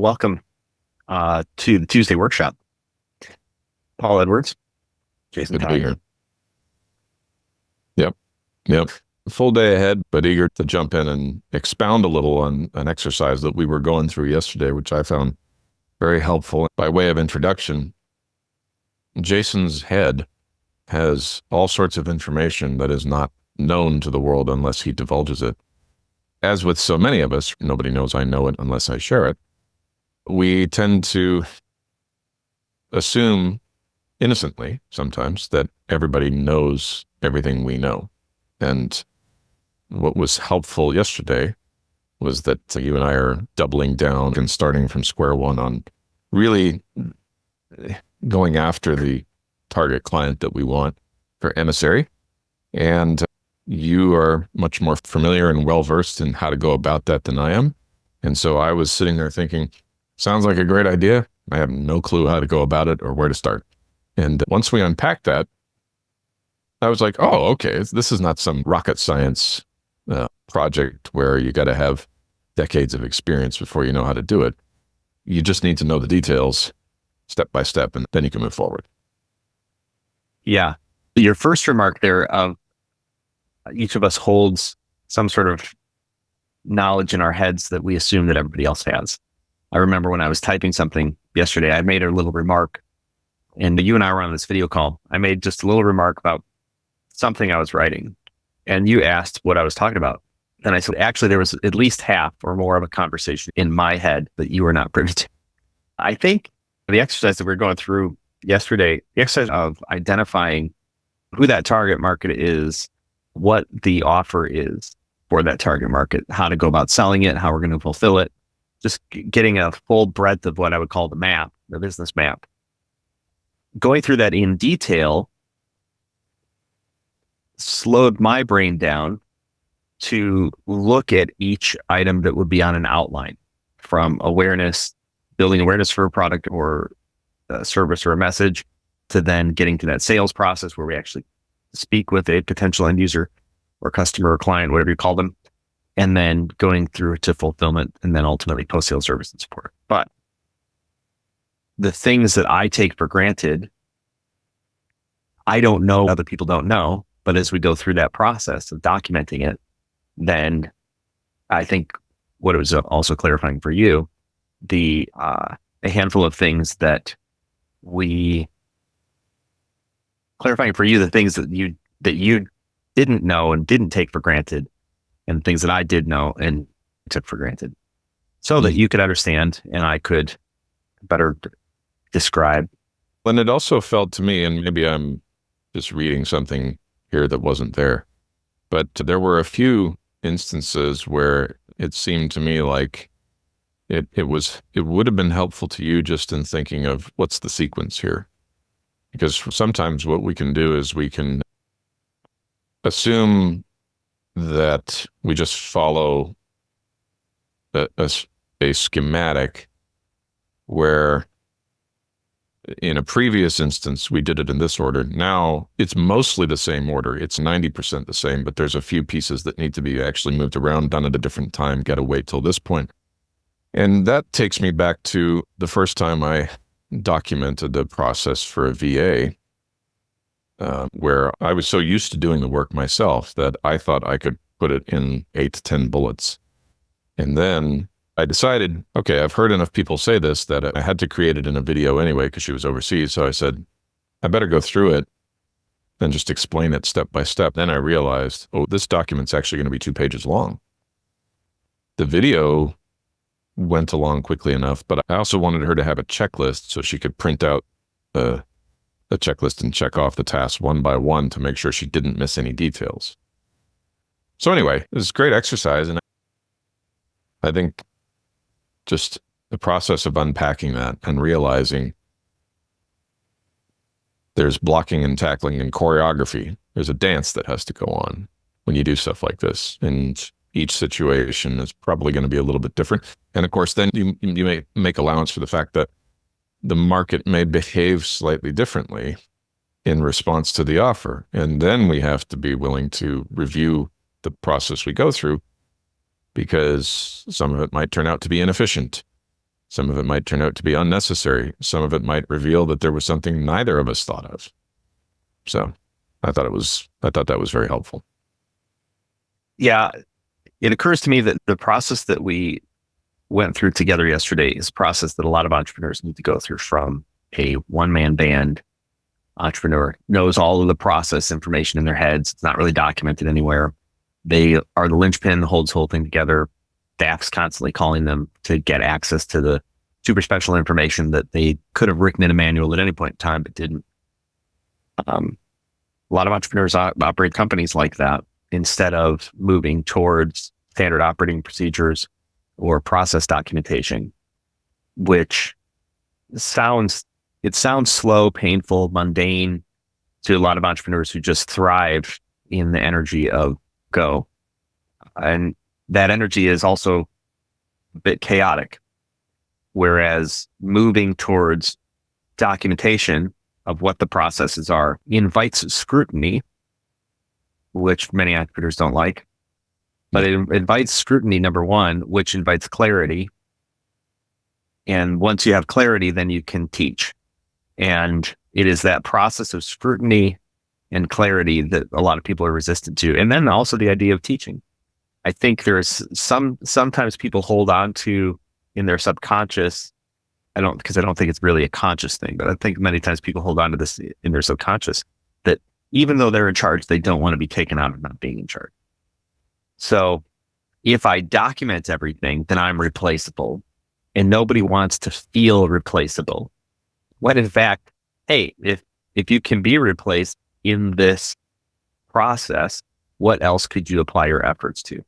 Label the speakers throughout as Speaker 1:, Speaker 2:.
Speaker 1: Welcome to the Tuesday workshop. Paul Edwards, Jason
Speaker 2: Good to be
Speaker 1: Todd.
Speaker 2: here. Yep. Full day ahead, but eager to jump in and expound a little on an exercise that we were going through yesterday, which I found very helpful. By way of introduction, Jason's head has all sorts of information that is not known to the world unless he divulges it. As with so many of us, nobody knows I know it unless I share it. We tend to assume innocently sometimes that everybody knows everything we know. And what was helpful yesterday was that you and I are doubling down and starting from square one on really going after the target client that we want for Emissary. And you are much more familiar and well-versed in how to go about that than I am. And so I was sitting there thinking, sounds like a great idea. I have no clue how to go about it or where to start. And once we unpacked that, I was like, oh, okay, this is not some rocket science project where you got to have decades of experience before you know how to do it. You just need to know the details step by step, and then you can move forward.
Speaker 1: Yeah. Your first remark there of each of us holds some sort of knowledge in our heads that we assume that everybody else has. I remember when I was typing something yesterday, I made a little remark, and you and I were on this video call. I made just a little remark about something I was writing, and you asked what I was talking about. And I said, actually, there was at least half or more of a conversation in my head that you were not privy to. I think the exercise that we were going through yesterday, the exercise of identifying who that target market is, what the offer is for that target market, how to go about selling it, how we're going to fulfill it, just getting a full breadth of what I would call the map, the business map. Going through that in detail slowed my brain down to look at each item that would be on an outline, from awareness, building awareness for a product or a service or a message, to then getting to that sales process where we actually speak with a potential end user or customer or client, whatever you call them, and then going through to fulfillment and then ultimately post-sale service and support. But the things that I take for granted, I don't know, other people don't know, but as we go through that process of documenting it, then I think what it was also clarifying for you, a handful of things that clarifying for you, the things that you didn't know and didn't take for granted, and things that I did know and took for granted, so that you could understand and I could better describe.
Speaker 2: And it also felt to me, and maybe I'm just reading something here that wasn't there, but there were a few instances where it seemed to me like it would have been helpful to you just in thinking of what's the sequence here. Because sometimes what we can do is we can assume that we just follow a schematic where in a previous instance, we did it in this order. Now it's mostly the same order. It's 90% the same, but there's a few pieces that need to be actually moved around, done at a different time, got to wait till this point. And that takes me back to the first time I documented the process for a VA, where I was so used to doing the work myself that I thought I could put it in 8 to 10 bullets. And then I decided, okay, I've heard enough people say this that I had to create it in a video anyway because she was overseas. So I said, I better go through it and just explain it step by step. Then I realized, oh, this document's actually going to be 2 pages long. The video went along quickly enough, but I also wanted her to have a checklist so she could print out a checklist and check off the tasks one by one to make sure she didn't miss any details. So anyway, it was a great exercise, and I think just the process of unpacking that and realizing there's blocking and tackling and choreography. There's a dance that has to go on when you do stuff like this. And each situation is probably going to be a little bit different. And of course, then you may make allowance for the fact that the market may behave slightly differently in response to the offer. And then we have to be willing to review the process we go through, because some of it might turn out to be inefficient. Some of it might turn out to be unnecessary. Some of it might reveal that there was something neither of us thought of. So I thought that was very helpful.
Speaker 1: Yeah. It occurs to me that the process that we went through together yesterday is a process that a lot of entrepreneurs need to go through. From a one-man band entrepreneur, knows all of the process information in their heads. It's not really documented anywhere. They are the linchpin that holds the whole thing together. Staff's constantly calling them to get access to the super special information that they could have written in a manual at any point in time, but didn't. A lot of entrepreneurs operate companies like that instead of moving towards standard operating procedures or process documentation, which sounds slow, painful, mundane to a lot of entrepreneurs who just thrive in the energy of go. And that energy is also a bit chaotic. Whereas moving towards documentation of what the processes are invites scrutiny, which many entrepreneurs don't like. But it invites scrutiny, number one, which invites clarity. And once you have clarity, then you can teach. And it is that process of scrutiny and clarity that a lot of people are resistant to. And then also the idea of teaching. I think there's sometimes people hold on to in their subconscious. Because I don't think it's really a conscious thing, but I think many times people hold on to this in their subconscious, that even though they're in charge, they don't want to be taken out of not being in charge. So if I document everything, then I'm replaceable, and nobody wants to feel replaceable. When in fact, hey, if you can be replaced in this process, what else could you apply your efforts to?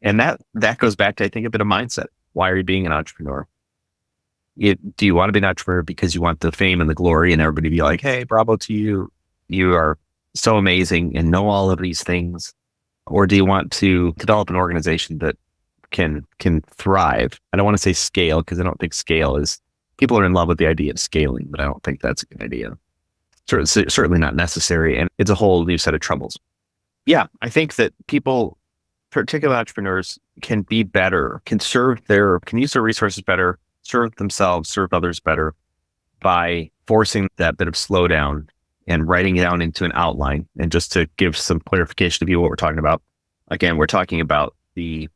Speaker 1: And that goes back to, I think, a bit of mindset. Why are you being an entrepreneur? Do you want to be an entrepreneur because you want the fame and the glory and everybody to be like, hey, bravo to you. You are so amazing and know all of these things. Or do you want to develop an organization that can thrive? I don't want to say scale, because I don't think scale is, people are in love with the idea of scaling, but I don't think that's a good idea. Certainly not necessary. And it's a whole new set of troubles. Yeah, I think that people, particular entrepreneurs, can be better, can use their resources better, serve themselves, serve others better by forcing that bit of slowdown and writing it down into an outline. And just to give some clarification to you what we're talking about, again, we're talking about a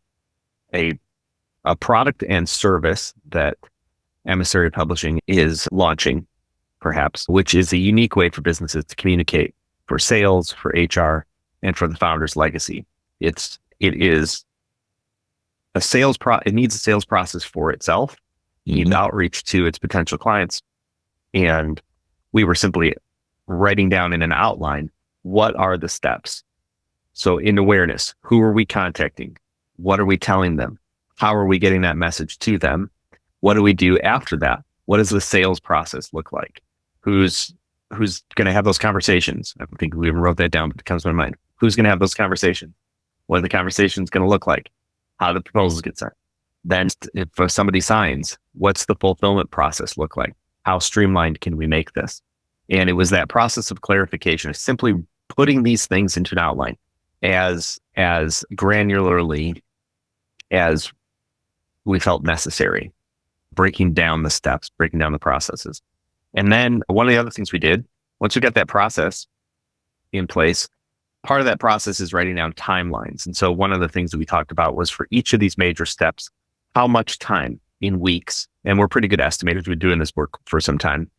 Speaker 1: product and service that Emissary Publishing is launching, perhaps, which is a unique way for businesses to communicate for sales, for HR, and for the founder's legacy. It is a sales it needs a sales process for itself. It needs outreach to its potential clients. And we were simply writing down in an outline, what are the steps? So in awareness, who are we contacting? What are we telling them? How are we getting that message to them? What do we do after that? What does the sales process look like? Who's going to have those conversations? I think we even wrote that down, but it comes to my mind. Who's going to have those conversations? What are the conversations going to look like? How do the proposals get sent? Then if somebody signs, what's the fulfillment process look like? How streamlined can we make this? And it was that process of clarification, of simply putting these things into an outline as granularly as we felt necessary, breaking down the steps, breaking down the processes. And then one of the other things we did, once we got that process in place, part of that process is writing down timelines. And so one of the things that we talked about was, for each of these major steps, how much time in weeks, and we're pretty good estimators, we've been doing this work for some time,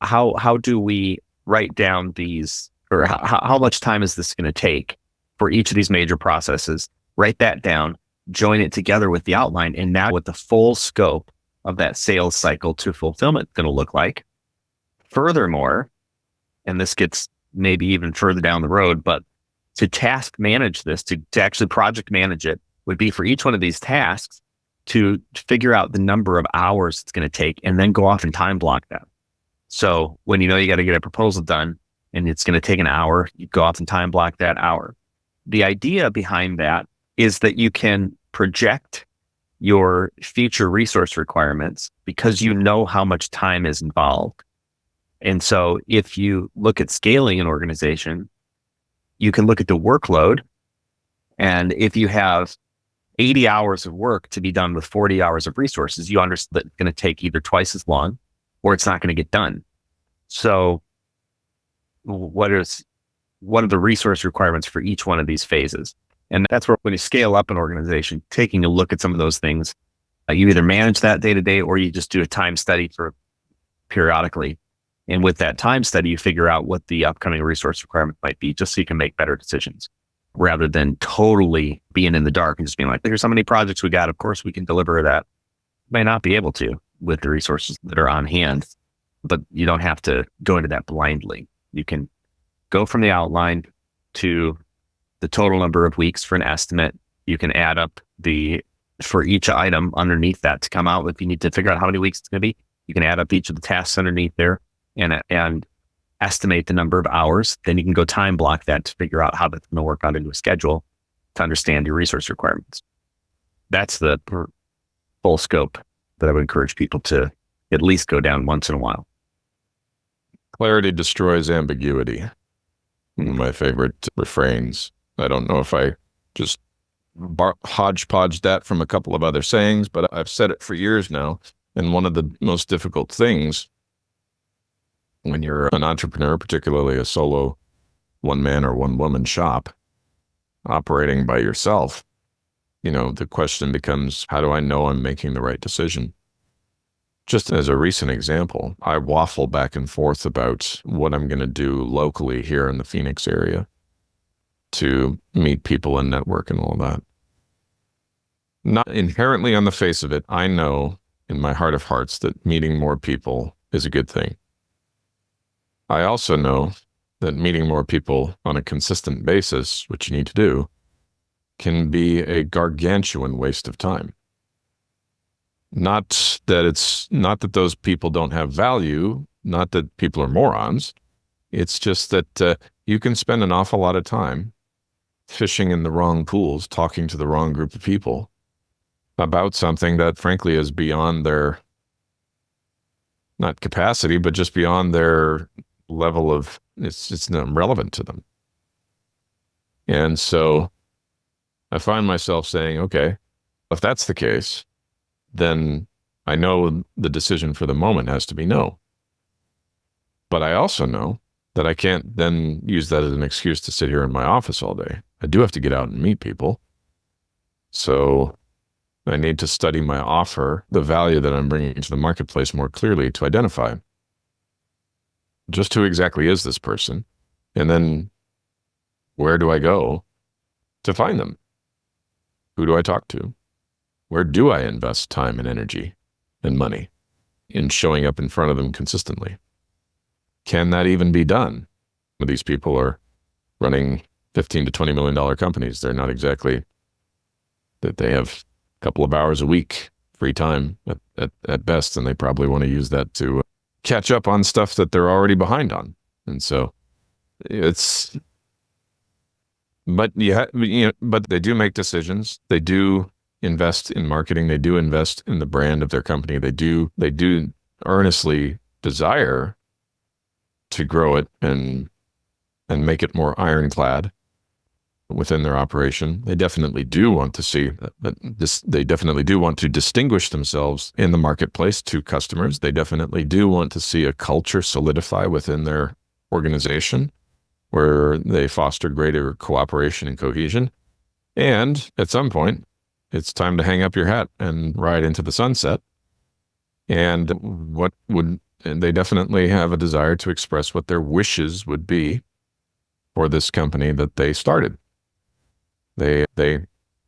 Speaker 1: how do we write down these, or how much time is this going to take for each of these major processes? Write that down, join it together with the outline, and now what the full scope of that sales cycle to fulfillment going to look like. Furthermore, and this gets maybe even further down the road, but to task manage this, to actually project manage it, would be for each one of these tasks to figure out the number of hours it's going to take, and then go off and time block that. So when you know you got to get a proposal done and it's going to take an hour, you go off and time block that hour. The idea behind that is that you can project your future resource requirements because you know how much time is involved. And so if you look at scaling an organization, you can look at the workload. And if you have 80 hours of work to be done with 40 hours of resources, you understand that it's going to take either twice as long or it's not going to get done. So what are the resource requirements for each one of these phases? And that's where when you scale up an organization, taking a look at some of those things, you either manage that day to day or you just do a time study for periodically. And with that time study, you figure out what the upcoming resource requirement might be, just so you can make better decisions rather than totally being in the dark and just being like, here's how many projects we got. Of course, we can deliver that. You may not be able to with the resources that are on hand, but you don't have to go into that blindly. You can go from the outline to the total number of weeks for an estimate. You can add up for each item underneath that to come out. If you need to figure out how many weeks it's going to be, you can add up each of the tasks underneath there and estimate the number of hours. Then you can go time block that to figure out how that's going to work out into a schedule to understand your resource requirements. That's the full scope that I would encourage people to at least go down once in a while.
Speaker 2: Clarity destroys ambiguity. One of my favorite refrains. I don't know if I just hodgepodge that from a couple of other sayings, but I've said it for years now. And one of the most difficult things when you're an entrepreneur, particularly a solo one-man or one-woman shop operating by yourself, the question becomes, how do I know I'm making the right decision? Just as a recent example, I waffle back and forth about what I'm going to do locally here in the Phoenix area to meet people and network and all that. Not inherently on the face of it, I know in my heart of hearts that meeting more people is a good thing. I also know that meeting more people on a consistent basis, which you need to do, can be a gargantuan waste of time. Not that those people don't have value, not that people are morons. It's just that you can spend an awful lot of time fishing in the wrong pools, talking to the wrong group of people about something that frankly is beyond their, not capacity, but just beyond their level of, it's not relevant to them. And so I find myself saying, okay, if that's the case, then I know the decision for the moment has to be no. But I also know that I can't then use that as an excuse to sit here in my office all day. I do have to get out and meet people. So I need to study my offer, the value that I'm bringing to the marketplace more clearly to identify just who exactly is this person, and then where do I go to find them? Who do I talk to? Where do I invest time and energy and money in showing up in front of them consistently? Can that even be done? These people are running $15 to $20 million companies. They're not exactly that they have a couple of hours a week free time at best, and they probably want to use that to catch up on stuff that they're already behind on. And so but they do make decisions. They do invest in marketing. They do invest in the brand of their company. They do earnestly desire to grow it and make it more ironclad within their operation. They definitely do want to see that they definitely do want to distinguish themselves in the marketplace to customers. They definitely do want to see a culture solidify within their organization where they foster greater cooperation and cohesion. And at some point, it's time to hang up your hat and ride into the sunset. And they definitely have a desire to express what their wishes would be for this company that they started. They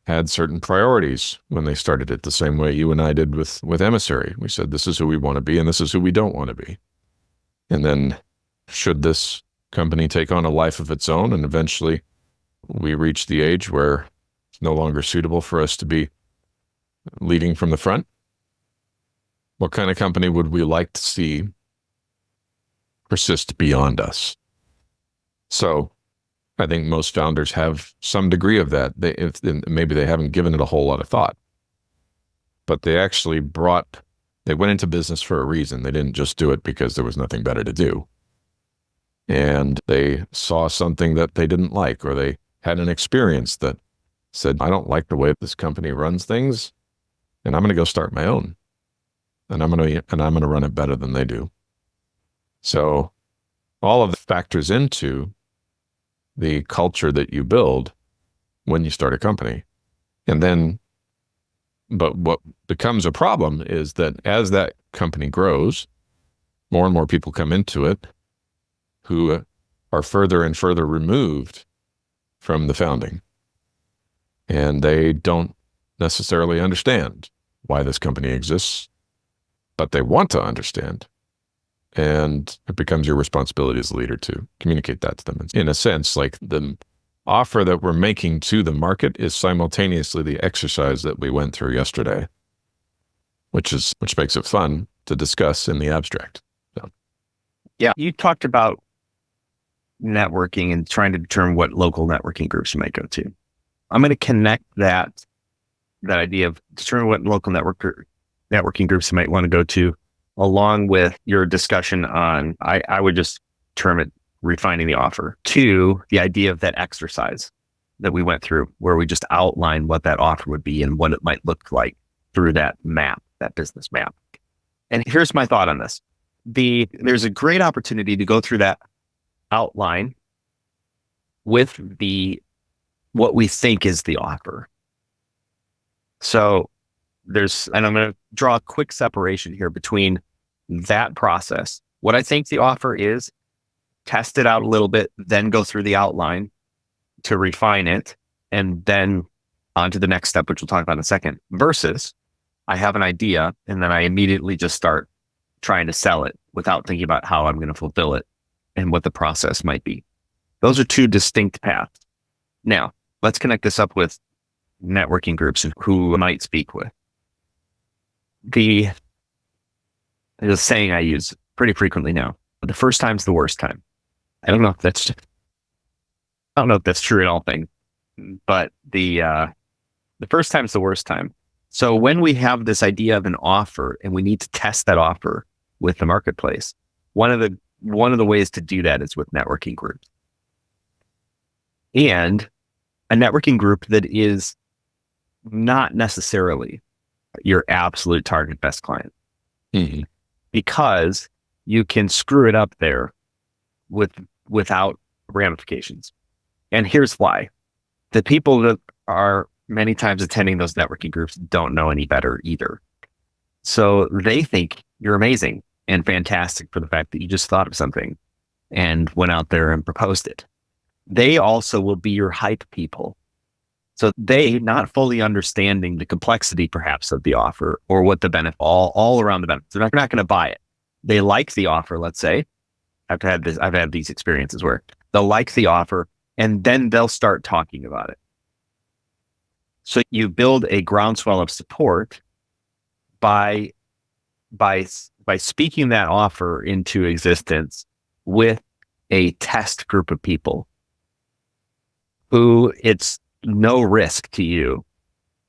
Speaker 2: had certain priorities when they started it, the same way you and I did with Emissary. We said, this is who we want to be and this is who we don't want to be. And then should this company take on a life of its own and eventually we reach the age where it's no longer suitable for us to be leading from the front, what kind of company would we like to see persist beyond us? So I think most founders have some degree of that. Maybe they haven't given it a whole lot of thought, but they went into business for a reason. They didn't just do it because there was nothing better to do. And they saw something that they didn't like, or they had an experience that said, I don't like the way this company runs things, and I'm going to go start my own. And I'm going to run it better than they do. So all of the factors into the culture that you build when you start a company. And then, but what becomes a problem is that as that company grows, more and more people come into it who are further and further removed from the founding. And they don't necessarily understand why this company exists, but they want to understand. And it becomes your responsibility as a leader to communicate that to them. In a sense, like the offer that we're making to the market is simultaneously the exercise that we went through yesterday, which makes it fun to discuss in the abstract. So.
Speaker 1: Yeah, you talked about networking and trying to determine what local networking groups you might go to. I'm going to connect that idea of determining what local networking groups you might want to go to, along with your discussion on, I would just term it refining the offer, to the idea of that exercise that we went through, where we just outlined what that offer would be and what it might look like through that map, that business map. And here's my thought on this. There's a great opportunity to go through that outline with what we think is the offer. So and I'm going to draw a quick separation here between that process, what I think the offer is, test it out a little bit, then go through the outline to refine it, and then on to the next step, which we'll talk about in a second, versus I have an idea and then I immediately just start trying to sell it without thinking about how I'm going to fulfill it and what the process might be. Those are two distinct paths. Now, let's connect this up with networking groups and who I might speak with. There's a saying I use pretty frequently now: the first time's the worst time. I don't know if that's true in all things, but the first time's the worst time. So when we have this idea of an offer and we need to test that offer with the marketplace, one of the ways to do that is with networking groups. And a networking group that is not necessarily your absolute target best client.
Speaker 2: Mm-hmm.
Speaker 1: Because you can screw it up there without ramifications. And here's why. The people that are many times attending those networking groups don't know any better either. So they think you're amazing and fantastic for the fact that you just thought of something and went out there and proposed it. They also will be your hype people. So they, not fully understanding the complexity perhaps of the offer or what the benefit, all around the benefits, they're not going to buy it. They like the offer, let's say. I've had these experiences where they'll like the offer and then they'll start talking about it. So you build a groundswell of support by speaking that offer into existence with a test group of people who it's no risk to you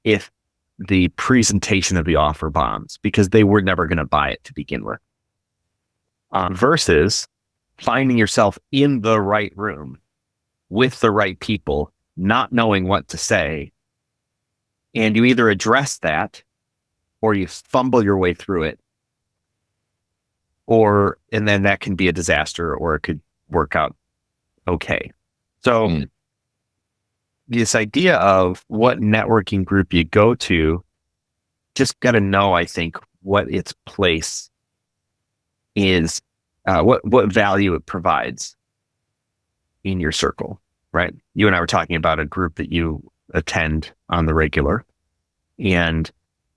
Speaker 1: if the presentation of the offer bombs, because they were never going to buy it to begin with. Versus finding yourself in the right room with the right people, not knowing what to say, and you either address that or you fumble your way through it, and then that can be a disaster, or it could work out okay. So this idea of what networking group you go to, just got to know, I think, what its place is, what value it provides in your circle, right? You and I were talking about a group that you attend on the regular, and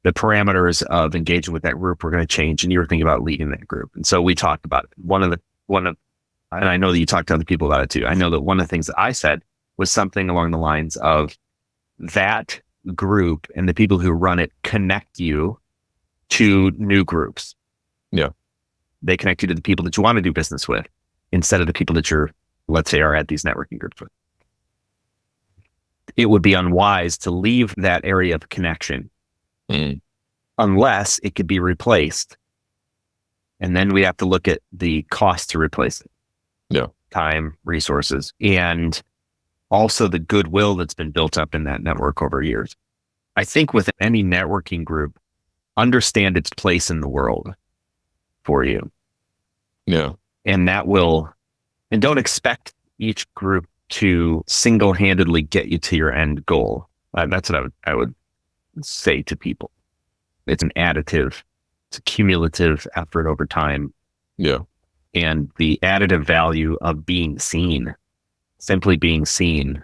Speaker 1: the parameters of engaging with that group were going to change, and you were thinking about leading that group. And so we talked about it. And I know that you talked to other people about it too. I know that one of the things that I said was something along the lines of that group and the people who run it connect you to new groups.
Speaker 2: Yeah.
Speaker 1: They connect you to the people that you want to do business with instead of the people that you're, let's say, are at these networking groups with. It would be unwise to leave that area of connection unless it could be replaced. And then we have to look at the cost to replace it.
Speaker 2: Yeah.
Speaker 1: Time, resources. And also the goodwill that's been built up in that network over years. I think with any networking group, understand its place in the world for you.
Speaker 2: Yeah.
Speaker 1: And don't expect each group to single-handedly get you to your end goal. That's what I would say to people. It's an additive, it's a cumulative effort over time.
Speaker 2: Yeah.
Speaker 1: And the additive value of being seen, simply being seen,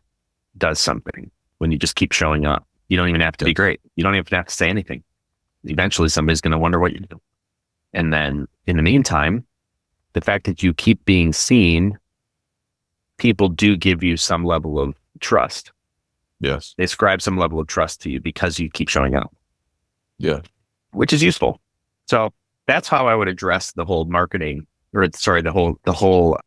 Speaker 1: does something when you just keep showing up. You don't even have to be great. You don't even have to say anything. Eventually somebody's going to wonder what you do. And then in the meantime, the fact that you keep being seen, people do give you some level of trust.
Speaker 2: Yes.
Speaker 1: They ascribe some level of trust to you because you keep showing up.
Speaker 2: Yeah.
Speaker 1: Which is useful. So that's how I would address the whole marketing, the whole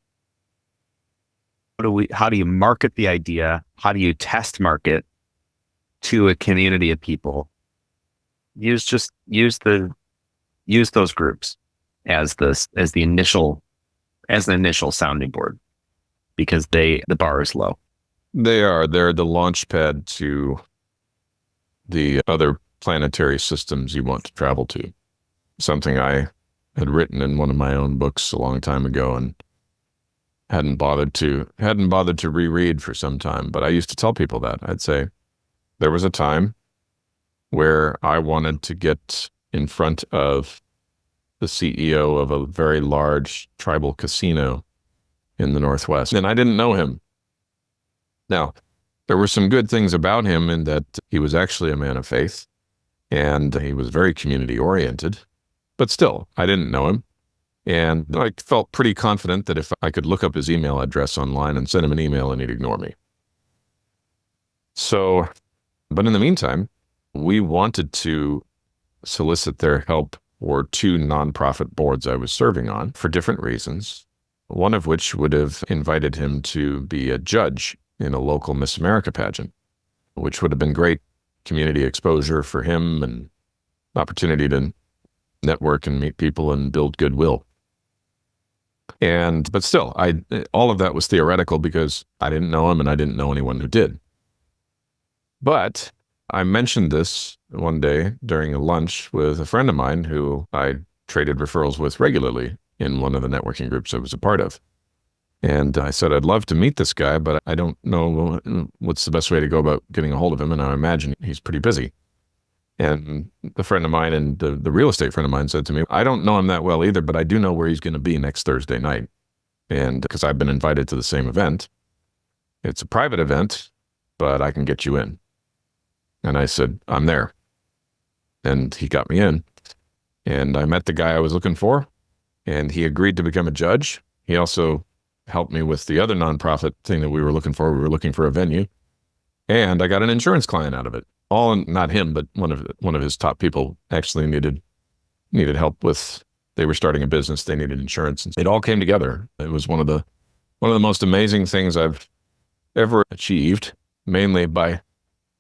Speaker 1: how do you market the idea? How do you test market to a community of people? Use those groups as the initial sounding board, because the bar is low.
Speaker 2: They're the launch pad to the other planetary systems you want to travel to. Something I had written in one of my own books a long time ago and hadn't bothered to reread for some time. But I used to tell people that. I'd say there was a time where I wanted to get in front of the CEO of a very large tribal casino in the Northwest, and I didn't know him. Now, there were some good things about him in that he was actually a man of faith, and he was very community-oriented, but still, I didn't know him. And I felt pretty confident that if I could look up his email address online and send him an email, and he'd ignore me. So, but in the meantime, we wanted to solicit their help for 2 nonprofit boards I was serving on for different reasons, one of which would have invited him to be a judge in a local Miss America pageant, which would have been great community exposure for him and opportunity to network and meet people and build goodwill. But still, all of that was theoretical because I didn't know him and I didn't know anyone who did. But I mentioned this one day during a lunch with a friend of mine who I traded referrals with regularly in one of the networking groups I was a part of. And I said, I'd love to meet this guy, but I don't know what's the best way to go about getting a hold of him. And I imagine he's pretty busy. And the friend of mine and the real estate friend of mine said to me, I don't know him that well either, but I do know where he's going to be next Thursday night. And because I've been invited to the same event, it's a private event, but I can get you in. And I said, I'm there. And he got me in. And I met the guy I was looking for, and he agreed to become a judge. He also helped me with the other nonprofit thing that we were looking for. We were looking for a venue. And I got an insurance client out of it. Not him, but one of his top people actually needed help with, they were starting a business, they needed insurance. And it all came together. It was one of the most amazing things I've ever achieved, mainly by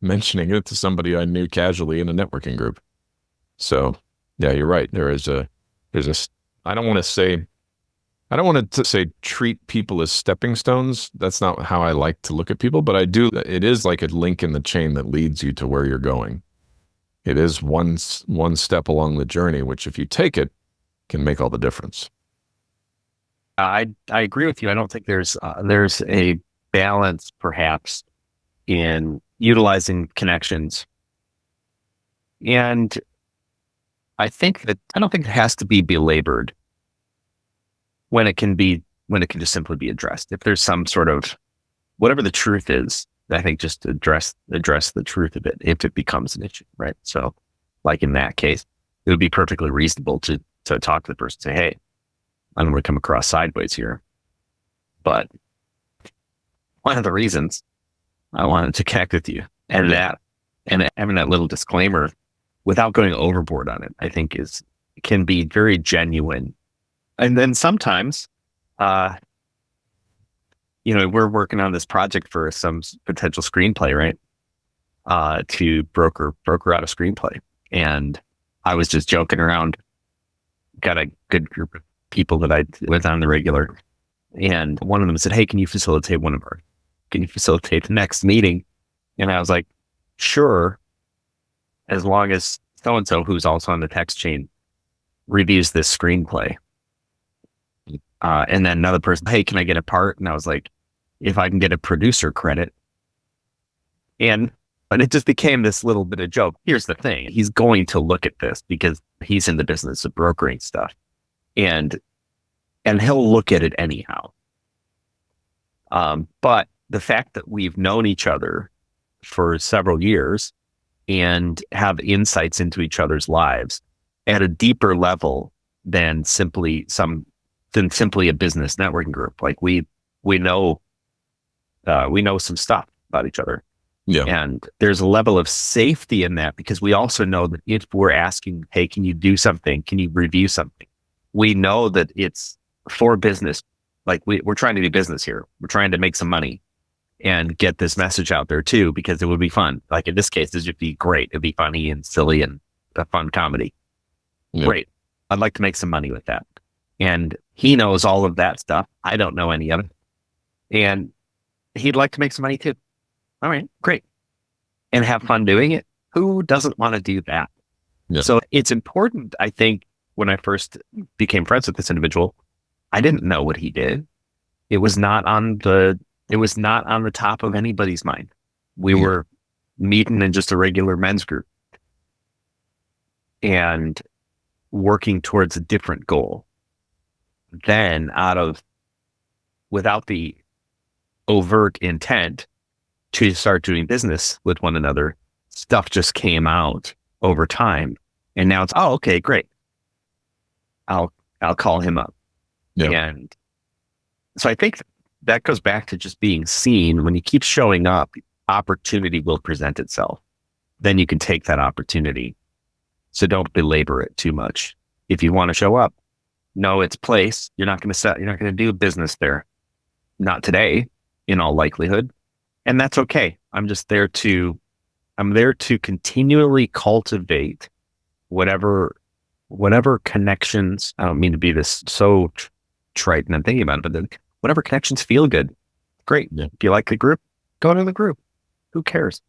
Speaker 2: mentioning it to somebody I knew casually in a networking group. So yeah, you're right. I don't want to say treat people as stepping stones. That's not how I like to look at people, but it is like a link in the chain that leads you to where you're going. It is one step along the journey, which if you take it, can make all the difference.
Speaker 1: I agree with you. I don't think there's a balance perhaps in utilizing connections. And I don't think it has to be belabored when it can just simply be addressed. If there's some sort of, whatever the truth is, I think just address the truth of it if it becomes an issue, right? So like in that case, it would be perfectly reasonable to talk to the person, say, hey, I don't want to come across sideways here, but one of the reasons I wanted to connect with you and having that little disclaimer without going overboard on it, I think can be very genuine. And then sometimes, we're working on this project for some potential screenplay, right? To broker out a screenplay. And I was just joking around, got a good group of people that I with on the regular. And one of them said, hey, can you facilitate one of can you facilitate the next meeting? And I was like, sure, as long as so-and-so, who's also on the text chain, reviews this screenplay. And then another person, hey, can I get a part? And I was like, if I can get a producer credit. But it just became this little bit of joke. Here's the thing. He's going to look at this because he's in the business of brokering stuff. And he'll look at it anyhow. But the fact that we've known each other for several years and have insights into each other's lives at a deeper level than simply a business networking group. Like we know some stuff about each other.
Speaker 2: Yeah.
Speaker 1: And there's a level of safety in that because we also know that if we're asking, hey, can you do something? Can you review something? We know that it's for business. Like we're trying to do business here. We're trying to make some money and get this message out there too, because it would be fun. Like in this case, this would be great. It'd be funny and silly and a fun comedy.
Speaker 2: Yep.
Speaker 1: Great. I'd like to make some money with that. And he knows all of that stuff. I don't know any of it. And he'd like to make some money too. All right, great. And have fun doing it. Who doesn't want to do that?
Speaker 2: Yeah.
Speaker 1: So it's important, I think, when I first became friends with this individual, I didn't know what he did. It was not on the top of anybody's mind. We were meeting in just a regular men's group and working towards a different goal. Then without the overt intent to start doing business with one another, stuff just came out over time. And now it's, oh, okay, great. I'll call him up.
Speaker 2: Yeah.
Speaker 1: And so I think that goes back to just being seen. When you keep showing up, opportunity will present itself. Then you can take that opportunity. So don't belabor it too much. If you want to show up, know its place. You're not going to do business there. Not today, in all likelihood. And that's okay. I'm there to continually cultivate whatever connections. I don't mean to be this so trite and I'm thinking about it, but whatever connections feel good. Great.
Speaker 2: Yeah.
Speaker 1: If you like the group, go to the group. Who cares?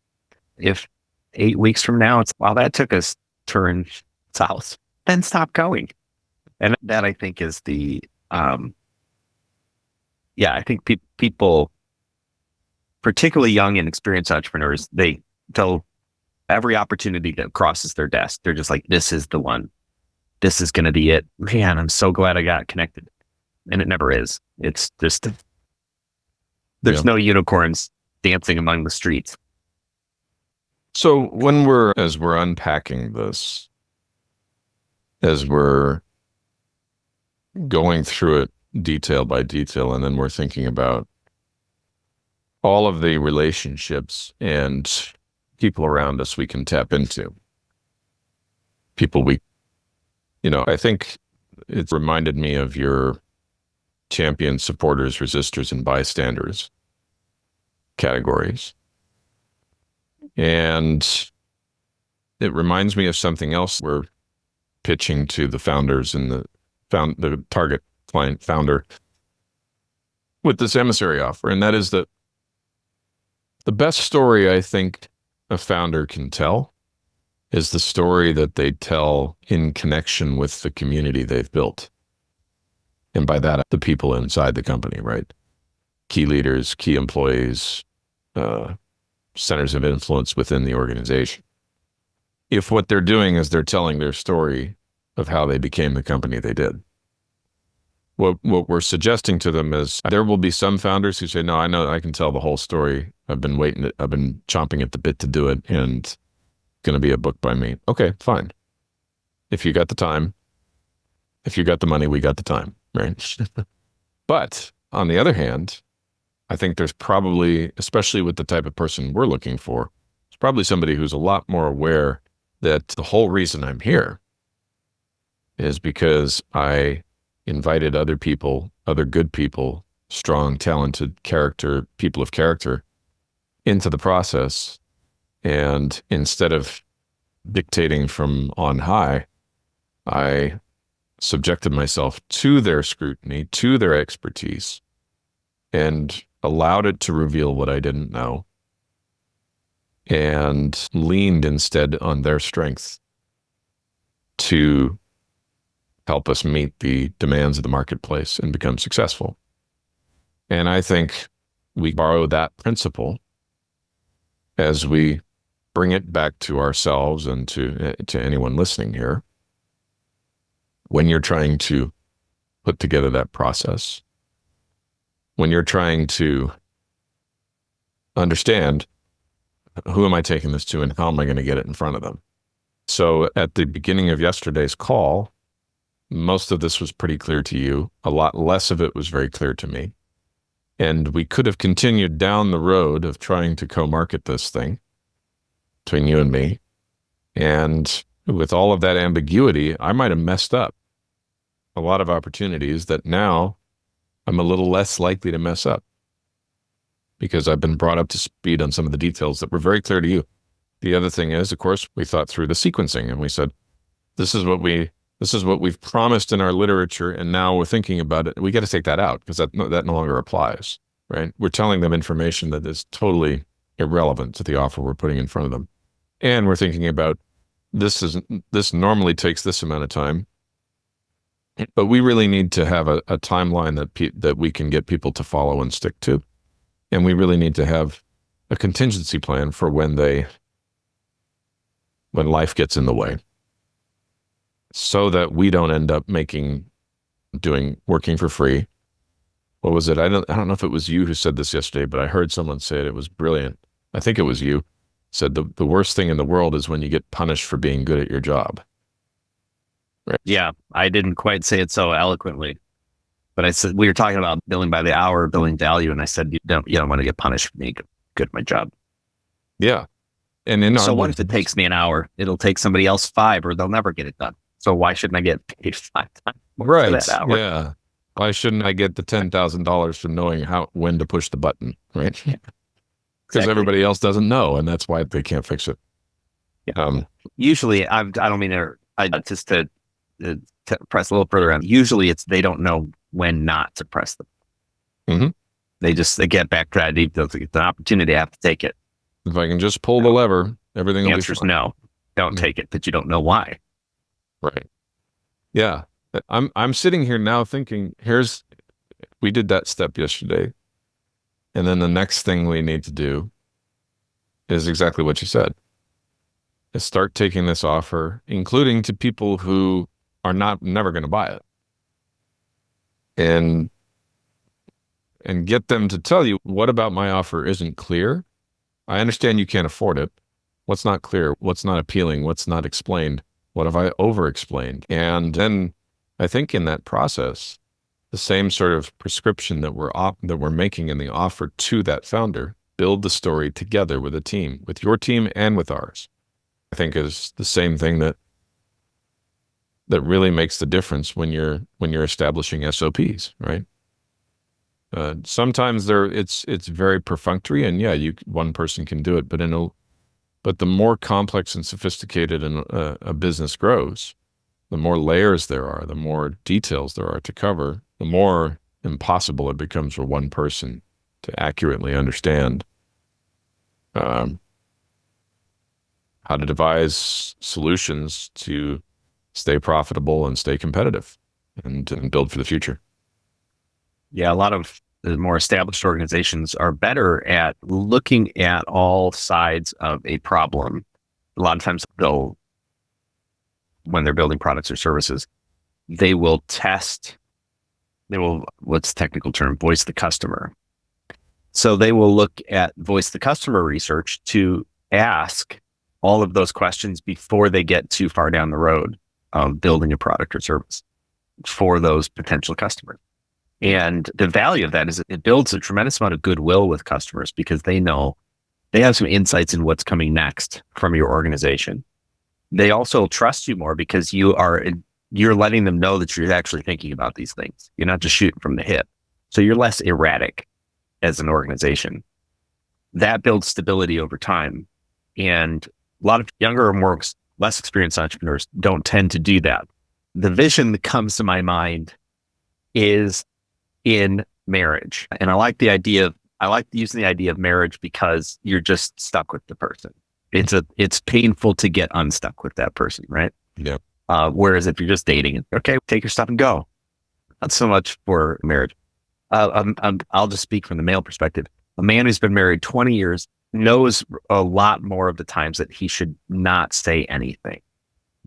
Speaker 1: If 8 weeks from now, that took us turn south, then stop going. And that I think is I think people, particularly young and experienced entrepreneurs, they'll every opportunity that crosses their desk, they're just like, this is the one. This is going to be it. Man, I'm so glad I got connected. And it never is. It's just, there's no unicorns dancing among the streets.
Speaker 2: So as we're unpacking this, as we're going through it detail by detail, and then we're thinking about all of the relationships and people around us we can tap into. People I think it reminded me of your champions, supporters, resistors, and bystanders categories. And it reminds me of something else we're pitching to the founders and the target client founder with this emissary offer. And that is that the best story I think a founder can tell is the story that they tell in connection with the community they've built. And by that, the people inside the company, right? Key leaders, key employees, centers of influence within the organization. If what they're doing is they're telling their story of how they became the company they did. What we're suggesting to them is there will be some founders who say, no, I know I can tell the whole story. I've been chomping at the bit to do it, and it's going to be a book by me. Okay, fine. If you got the time, if you got the money, we got the time, right? But on the other hand, I think there's probably, especially with the type of person we're looking for, it's probably somebody who's a lot more aware that the whole reason I'm here is because I invited other people, other good people, strong, talented people of character into the process. And instead of dictating from on high, I subjected myself to their scrutiny, to their expertise, and allowed it to reveal what I didn't know, and leaned instead on their strengths to help us meet the demands of the marketplace and become successful. And I think we borrow that principle as we bring it back to ourselves and to anyone listening here. When you're trying to put together that process, when you're trying to understand who am I taking this to and how am I going to get it in front of them? So at the beginning of yesterday's call, most of this was pretty clear to you. A lot less of it was very clear to me. And we could have continued down the road of trying to co-market this thing between you and me. And with all of that ambiguity, I might have messed up a lot of opportunities that now I'm a little less likely to mess up because I've been brought up to speed on some of the details that were very clear to you. The other thing is, of course, we thought through the sequencing and we said, this is what we've promised in our literature, and now we're thinking about it. We got to take that out because that no longer applies, right? We're telling them information that is totally irrelevant to the offer we're putting in front of them. And we're thinking about this normally takes this amount of time, but we really need to have a timeline that we can get people to follow and stick to. And we really need to have a contingency plan for when life gets in the way, so that we don't end up working for free. What was it? I don't know if it was you who said this yesterday, but I heard someone say it. It was brilliant. I think it was you. Said the worst thing in the world is when you get punished for being good at your job. Right?
Speaker 1: Yeah, I didn't quite say it so eloquently, but I said we were talking about billing by the hour, billing value, and I said you don't want to get punished for being good at my job.
Speaker 2: Yeah, and
Speaker 1: so what if it takes me an hour? It'll take somebody else 5, or they'll never get it done. So why shouldn't I get paid 5 times more for that hour?
Speaker 2: Yeah. Why shouldn't I get the $10,000 for knowing when to push the button, right? Because
Speaker 1: Exactly.
Speaker 2: Everybody else doesn't know, and that's why they can't fix it.
Speaker 1: Yeah. Usually, I don't mean just to press a little further on. Usually, they don't know when not to press them.
Speaker 2: Mm-hmm.
Speaker 1: They get back to that. It's an opportunity. I have to take it.
Speaker 2: If I can just pull the lever, everything will be fine.
Speaker 1: The answer is no. Don't take it, but you don't know why.
Speaker 2: Right. Yeah. I'm sitting here now thinking, we did that step yesterday. And then the next thing we need to do is exactly what you said. Is start taking this offer, including to people who are never going to buy it. And get them to tell you, what about my offer isn't clear? I understand you can't afford it. What's not clear? What's not appealing? What's not explained? What have I over-explained? And then I think in that process, the same sort of prescription that we're making in the offer to that founder, build the story together with a team, with your team and with ours, I think is the same thing that really makes the difference when you're establishing SOPs, right? Sometimes it's very perfunctory, and yeah, one person can do it, but the more complex and sophisticated a business grows, the more layers there are, the more details there are to cover, the more impossible it becomes for one person to accurately understand how to devise solutions to stay profitable and stay competitive and build for the future.
Speaker 1: Yeah, a lot of the more established organizations are better at looking at all sides of a problem. A lot of times when they're building products or services, they will what's the technical term? Voice the customer. So they will look at voice the customer research to ask all of those questions before they get too far down the road of building a product or service for those potential customers. And the value of that is it builds a tremendous amount of goodwill with customers because they know they have some insights in what's coming next from your organization. They also trust you more because you're letting them know that you're actually thinking about these things. You're not just shooting from the hip. So you're less erratic as an organization. That builds stability over time. And a lot of younger or less experienced entrepreneurs don't tend to do that. The vision that comes to my mind is in marriage. And I like the idea I like using the idea of marriage because you're just stuck with the person. It's painful to get unstuck with that person, right?
Speaker 2: Yeah.
Speaker 1: Whereas if you're just dating, okay, take your stuff and go. Not so much for marriage. I'll just speak from the male perspective. A man who's been married 20 years knows a lot more of the times that he should not say anything.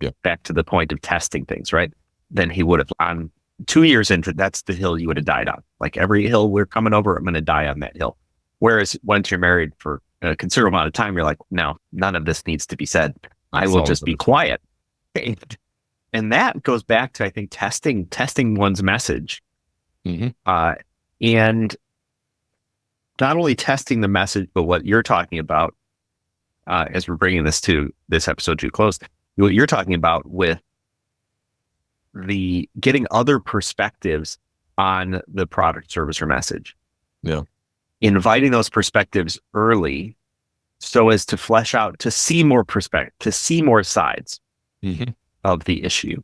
Speaker 2: Yeah.
Speaker 1: Back to the point of testing things, right? Than he would have on 2 years into. That's the hill you would have died on. Like every hill we're coming over, I'm going to die on that hill. Whereas once you're married for a considerable amount of time, you're like, no, none of this needs to be said. I will just be quiet. And that goes back to, I think, testing one's message.
Speaker 2: Mm-hmm.
Speaker 1: And not only testing the message, but what you're talking about, as we're bringing this episode to a close, what you're talking about with the getting other perspectives on the product, service, or message.
Speaker 2: Yeah.
Speaker 1: Inviting those perspectives early so as to flesh out, to see more perspective, to see more sides of the issue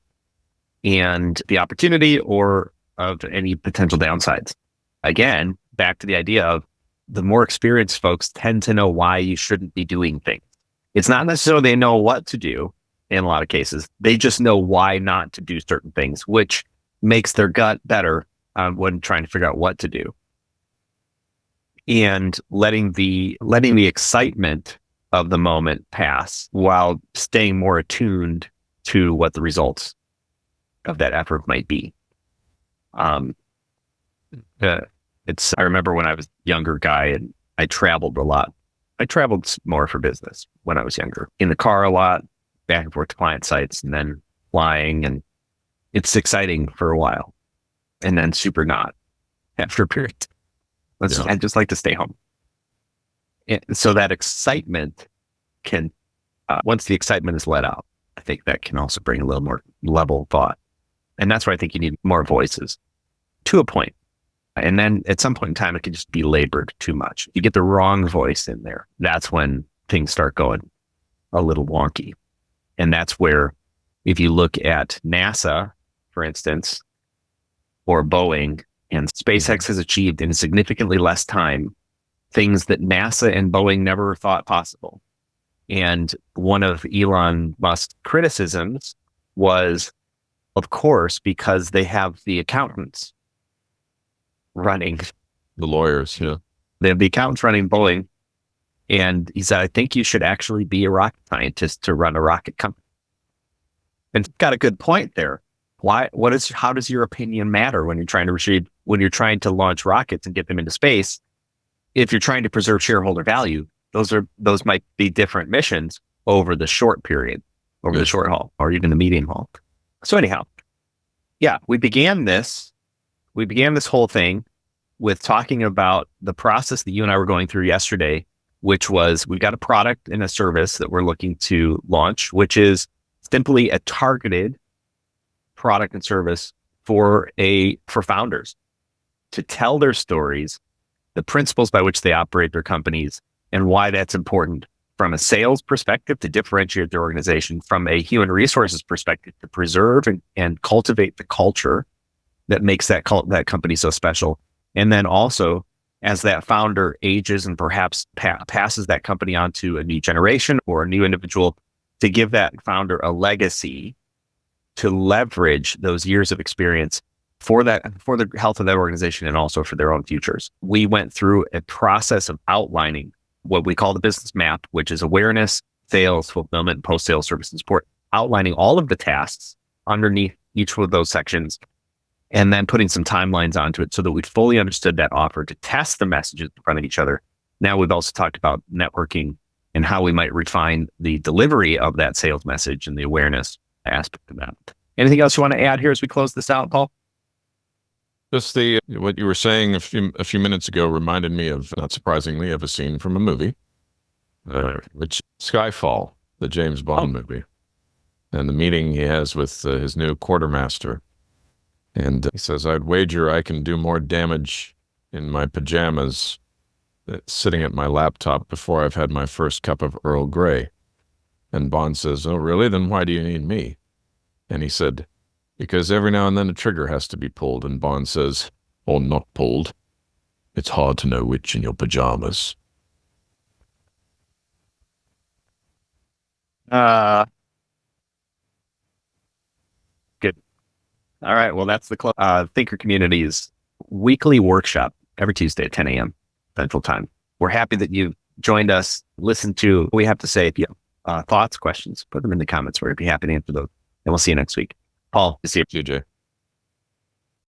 Speaker 1: and the opportunity or of any potential downsides. Again, back to the idea of the more experienced folks tend to know why you shouldn't be doing things. It's not necessarily they know what to do in a lot of cases. They just know why not to do certain things, which makes their gut better when trying to figure out what to do. And letting the excitement of the moment pass while staying more attuned to what the results of that effort might be. I remember when I was a younger guy and I traveled a lot. I traveled more for business when I was younger, in the car a lot, back and forth to client sites, and then flying. And it's exciting for a while and then super not after a period. I just like to stay home. And so that excitement can, once the excitement is let out, I think that can also bring a little more level thought. And that's why I think you need more voices to a point. And then at some point in time, it can just be labored too much. You get the wrong voice in there. That's when things start going a little wonky. And that's where, if you look at NASA, for instance, or Boeing, and SpaceX has achieved in significantly less time things that NASA and Boeing never thought possible. And one of Elon Musk's criticisms was, of course, because they have the accountants running.
Speaker 2: The lawyers, yeah.
Speaker 1: They have the accountants running Boeing. And he said, I think you should actually be a rocket scientist to run a rocket company. And got a good point there. How does your opinion matter when you're trying to launch rockets and get them into space? If you're trying to preserve shareholder value, those might be different missions over the short period, over the short haul, or even the medium haul. So anyhow, yeah, we began this whole thing with talking about the process that you and I were going through yesterday, which was, we've got a product and a service that we're looking to launch, which is simply a targeted product and service for founders to tell their stories, the principles by which they operate their companies, and why that's important from a sales perspective to differentiate their organization, from a human resources perspective to preserve and cultivate the culture that makes that company so special. And then also, as that founder ages and perhaps passes that company on to a new generation or a new individual, to give that founder a legacy to leverage those years of experience for the health of that organization and also for their own futures. We went through a process of outlining what we call the business map, which is awareness, sales, fulfillment, post-sales service and support, outlining all of the tasks underneath each of those sections, and then putting some timelines onto it so that we fully understood that offer to test the messages in front of each other. Now we've also talked about networking and how we might refine the delivery of that sales message and the awareness aspect of that. Anything else you want to add here as we close this out, Paul?
Speaker 2: Just what you were saying a few minutes ago reminded me of, not surprisingly, of a scene from a movie, which Skyfall, the James Bond movie, and the meeting he has with his new quartermaster. And he says, I'd wager I can do more damage in my pajamas sitting at my laptop before I've had my first cup of Earl Grey. And Bond says, oh, really? Then why do you need me? And he said, because every now and then a trigger has to be pulled. And Bond says, oh, not pulled. It's hard to know which in your pajamas.
Speaker 1: Good. All right. Well, that's the Thinker Community's weekly workshop every Tuesday at 10 a.m. Central Time. We're happy that you joined us, listened to what we have to say. If you have thoughts, questions, put them in the comments. We'd be happy to answer those. And we'll see you next week. Paul, see you.
Speaker 2: CJ.